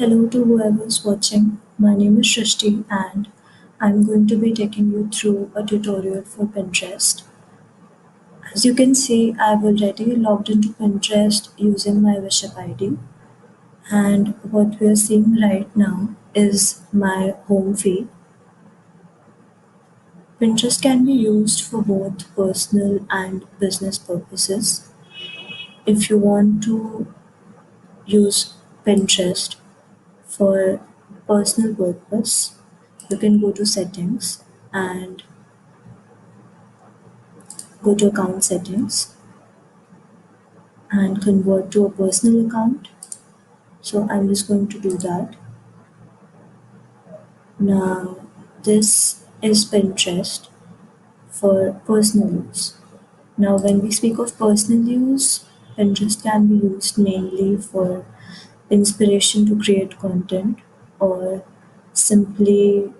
Hello to whoever's watching. My name is Shrishti and I'm going to be taking you through a tutorial for Pinterest. As you can see, I've already logged into Pinterest using my Bishop ID, and what we are seeing right now is my home feed. Pinterest can be used for both personal and business purposes. If you want to use Pinterest for personal purpose, you can go to settings and go to account settings and convert to a personal account. So I'm just going to do that. Now this is Pinterest for personal use. Now when we speak of personal use, Pinterest can be used mainly for inspiration to create content or simply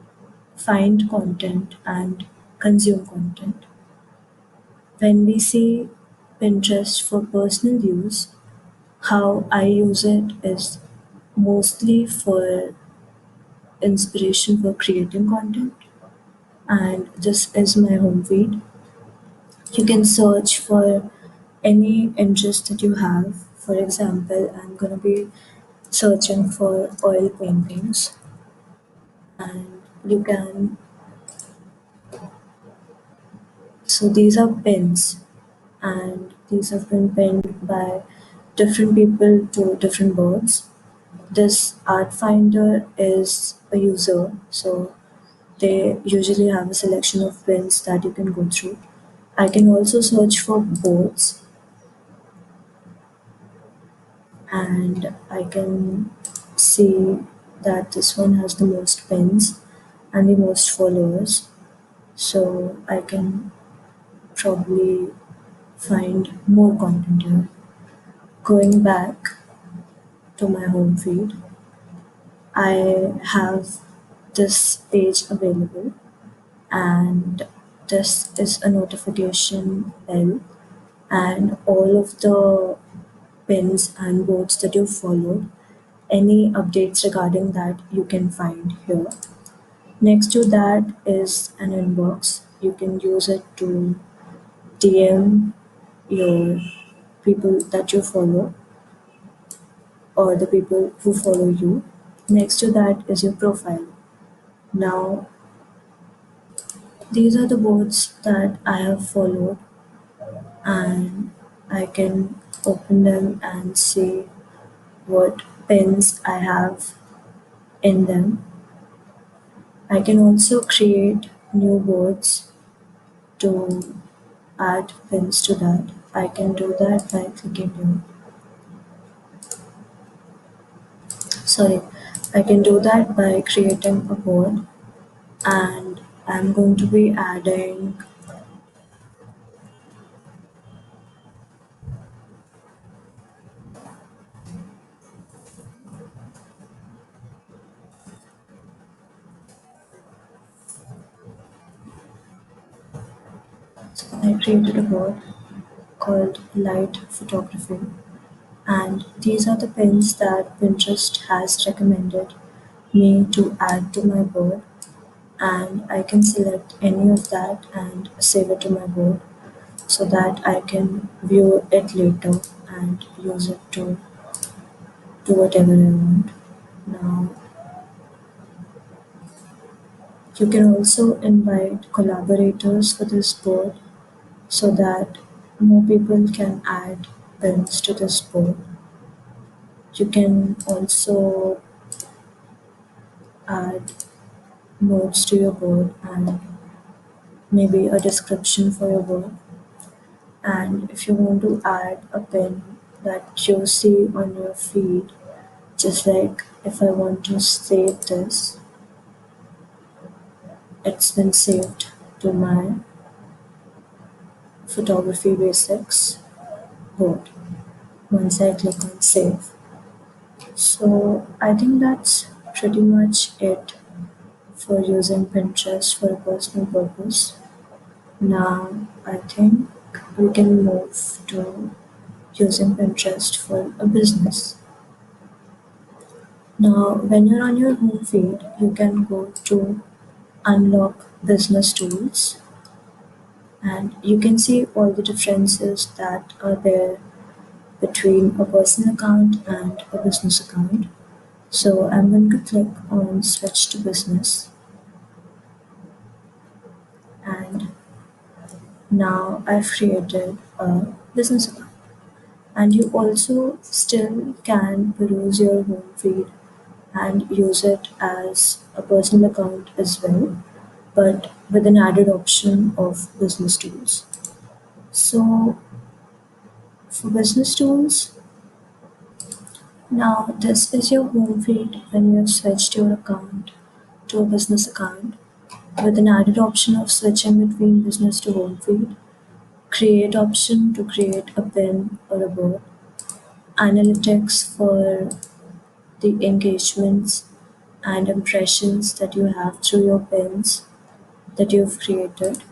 find content and consume content. When we see Pinterest for personal use, how I use it is mostly for inspiration for creating content, and this is my home feed. You can search for any interest that you have. For example, I'm going to be searching for oil paintings, and you can. So these are pins, and these have been pinned by different people to different boards. This art finder is a user, so they usually have a selection of pins that you can go through. I can also search for boards, and I can see that this one has the most pins and the most followers. So I can probably find more content here. Going back to my home feed, I have this page available, and this is a notification bell, and all of the pins and boards that you followed, any updates regarding that you can find here. Next to that is an inbox. You can use it to DM your people that you follow or the people who follow you. Next to that is your profile. Now, these are the boards that I have followed, and I can open them and see what pins I have in them. I can also create new boards to add pins to that. I can do that by clicking here. Sorry, I can do that by creating a board, and I'm going to be adding. So I created a board called light photography, and these are the pins that Pinterest has recommended me to add to my board, and I can select any of that and save it to my board so that I can view it later and use it to do whatever I want. Now, you can also invite collaborators for this board so that more people can add pins to this board. You can also add notes to your board and maybe a description for your board. And if you want to add a pin that you see on your feed, just like if I want to save this, it's been saved to my photography basics board once I click on save. So I think that's pretty much it for using Pinterest for a personal purpose. Now I think we can move to using Pinterest for a business. Now, when you're on your home feed, you can go to unlock business tools and you can see all the differences that are there between a personal account and a business account. So I'm going to click on switch to business and now I've created a business account. And you also still can peruse your home feed and use it as a personal account as well, but with an added option of business tools. So for business tools, now this is your home feed when you have switched your account to a business account with an added option of switching between business to home feed, create option to create a pin or a board, analytics for the engagements and impressions that you have through your pins that you've created,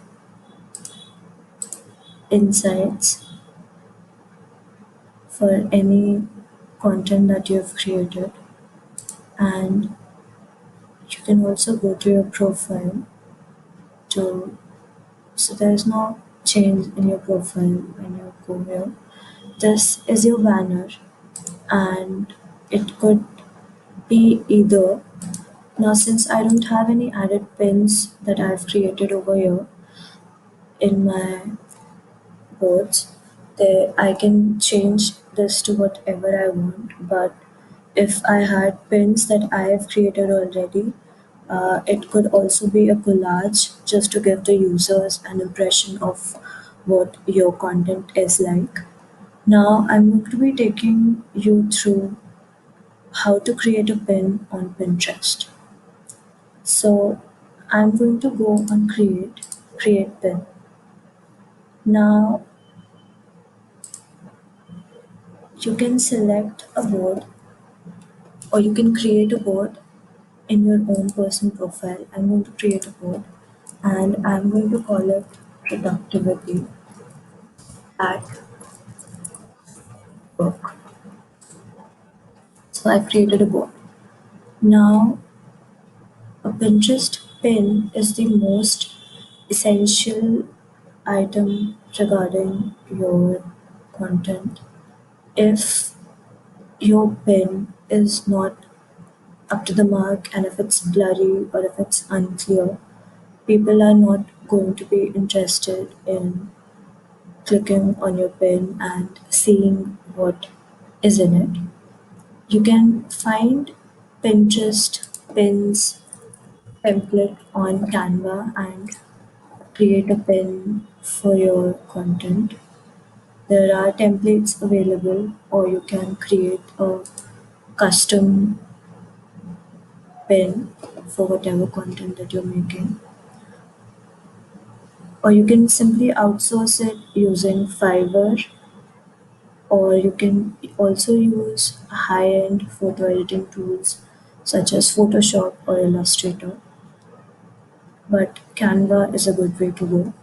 insights for any content that you've created, and you can also go to your profile to so there's no change in your profile when you go here. This is your banner and it could be either now since I don't have any added pins that I've created over here in my boards, there I can change this to whatever I want. But if I had pins that I have created already, it could also be a collage just to give the users an impression of what your content is like. Now I'm going to be taking you through how to create a pin on Pinterest. So I'm going to go on create pin. Now you can select a board or you can create a board in your own personal profile. I'm going to create a board and I'm going to call it productivity at work. So I've created a board. Now a Pinterest pin is the most essential item regarding your content. If your pin is not up to the mark and if it's blurry or if it's unclear, people are not going to be interested in clicking on your pin and seeing what is in it. You can find Pinterest pins template on Canva and create a pin for your content. There are templates available, or you can create a custom pin for whatever content that you're making. Or you can simply outsource it using Fiverr, or you can also use high-end photo editing tools such as Photoshop or Illustrator. But Canva is a good way to go.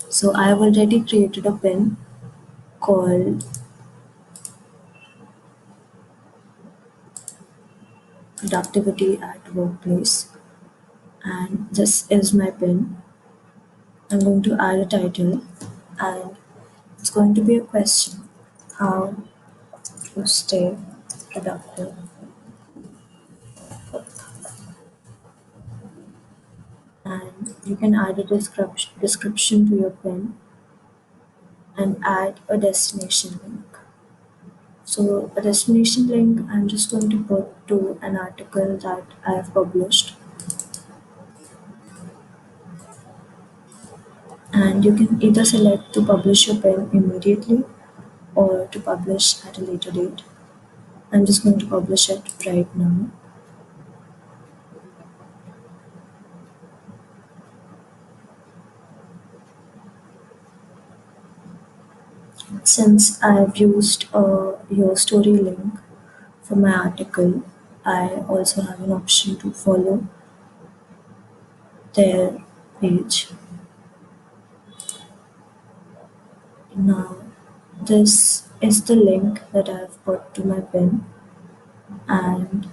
So I have already created a pin called Productivity at Workplace, and this is my pin. I'm going to add a title, and it's going to be a question: how to stay productive. And you can add a description to your pin and add a destination link. So a destination link I'm just going to put to an article that I have published, and you can either select to publish your pin immediately or to publish at a later date. I'm just going to publish it right now. Since I've used your story link for my article, I also have an option to follow their page. Now, this is the link that I've put to my pin. and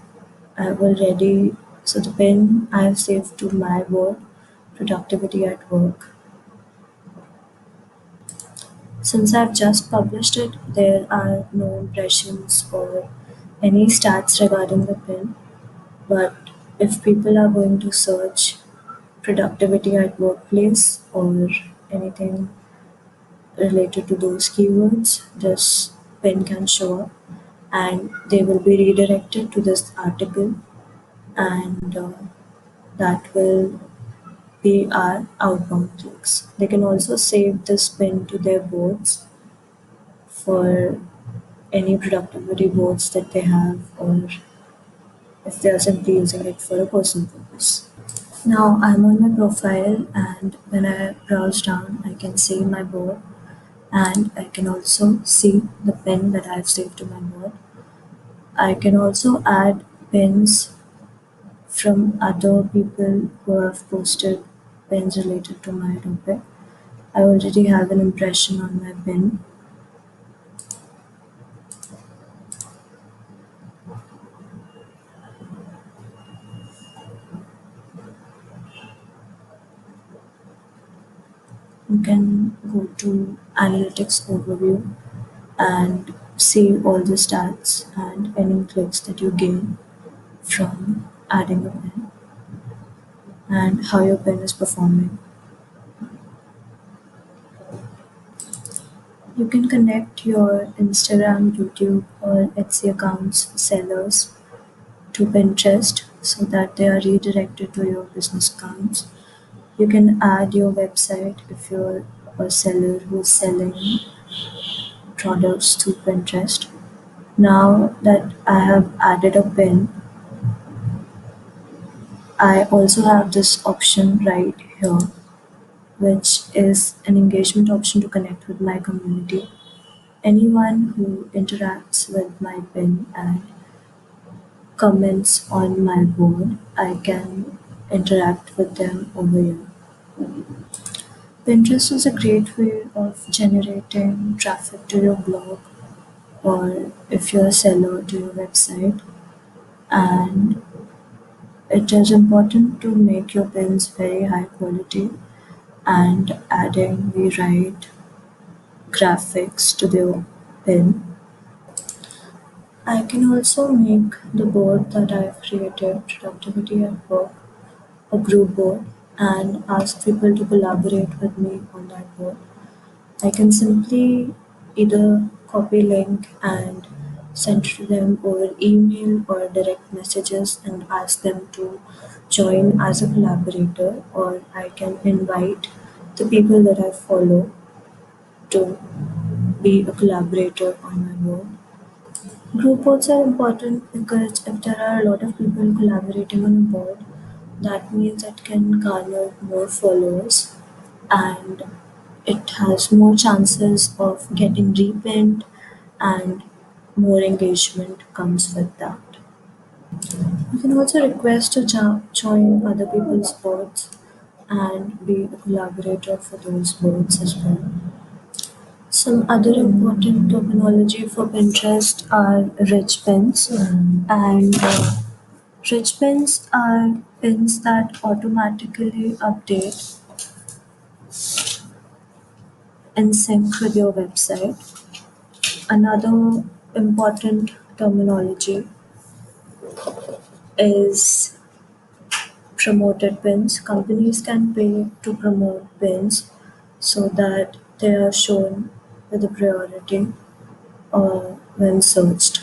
I've already, so the pin I've saved to my board, productivity at work. Since I've just published it, there are no impressions or any stats regarding the pin. But if people are going to search productivity at workplace or anything related to those keywords, this pin can show up and they will be redirected to this article, and that will be our outbound clicks. They can also save this pin to their boards for any productivity boards that they have, or if they are simply using it for a personal purpose. Now I'm on my profile, and when I browse down, I can see my board, and I can also see the pin that I've saved to my board. I can also add pins from other people who have posted pins related to my topic. I already have an impression on my pin. You can go to analytics overview and see all the stats and any clicks that you gain from adding a pin and how your pin is performing. You can connect your Instagram, YouTube, or Etsy accounts sellers to Pinterest so that they are redirected to your business accounts. You can add your website if you're a seller who's selling products to Pinterest. Now that I have added a pin, I also have this option right here, which is an engagement option to connect with my community. Anyone who interacts with my pin and comments on my board, I can interact with them over here. Pinterest is a great way of generating traffic to your blog, or if you're a seller, to your website. And it is important to make your pins very high quality and adding the right graphics to the pin. I can also make the board that I've created, Productivity at Work, a group board, and ask people to collaborate with me on that board. I can simply either copy link and send it to them over email or direct messages and ask them to join as a collaborator, or I can invite the people that I follow to be a collaborator on my board. Group boards are important because if there are a lot of people collaborating on a board, that means it can garner more followers and it has more chances of getting repinned, and more engagement comes with that. You can also request to join other people's boards and be a collaborator for those boards as well. Some other important terminology for Pinterest are rich pins, and rich pins are pins that automatically update in sync with your website. Another important terminology is promoted pins. Companies can pay to promote pins so that they are shown with a priority when searched.